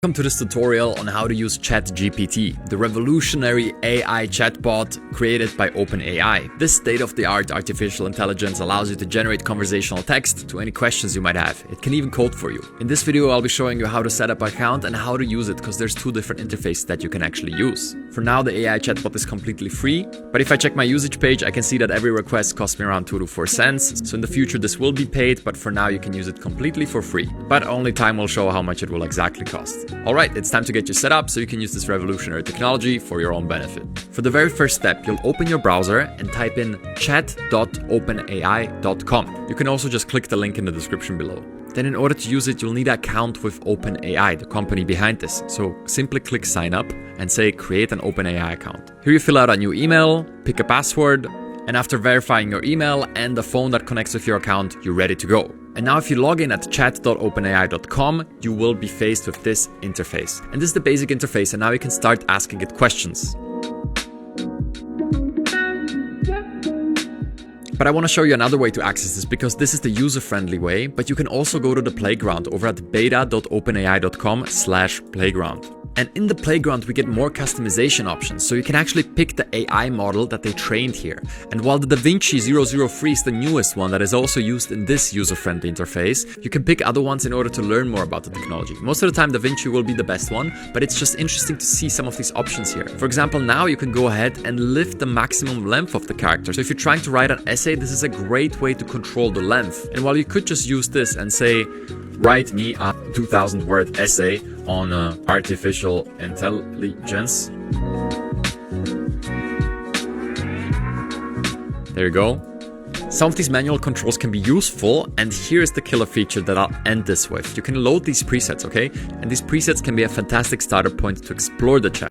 Welcome to this tutorial on how to use Chat GPT, the revolutionary AI chatbot created by OpenAI. This state-of-the-art artificial intelligence allows you to generate conversational text to any questions you might have. It can even code for you. In this video, I'll be showing you how to set up an account and how to use it, because there's two different interfaces that you can actually use. For now, the AI chatbot is completely free, but if I check my usage page, I can see that every request costs me around 2 to 4 cents. So in the future, this will be paid, but for now, you can use it completely for free. But only time will show how much it will exactly cost. Alright, it's time to get you set up so you can use this revolutionary technology for your own benefit. For the very first step, you'll open your browser and type in chat.openai.com. You can also just click the link in the description below. Then in order to use it, you'll need an account with OpenAI, the company behind this. So simply click sign up and say create an OpenAI account. Here you fill out a new email, pick a password, and after verifying your email and the phone that connects with your account, you're ready to go. And now if you log in at chat.openai.com, you will be faced with this interface. And this is the basic interface, and now you can start asking it questions. But I want to show you another way to access this, because this is the user-friendly way, but you can also go to the playground over at beta.openai.com/playground. And in the playground, we get more customization options. So you can actually pick the AI model that they trained here. And while the DaVinci 003 is the newest one that is also used in this user-friendly interface, you can pick other ones in order to learn more about the technology. Most of the time, DaVinci will be the best one, but it's just interesting to see some of these options here. For example, now you can go ahead and lift the maximum length of the character. So if you're trying to write an essay, this is a great way to control the length. And while you could just use this and say, write me a 2,000-word essay on artificial intelligence. There you go. Some of these manual controls can be useful, and here is the killer feature that I'll end this with. You can load these presets, okay? And these presets can be a fantastic starter point to explore the chat.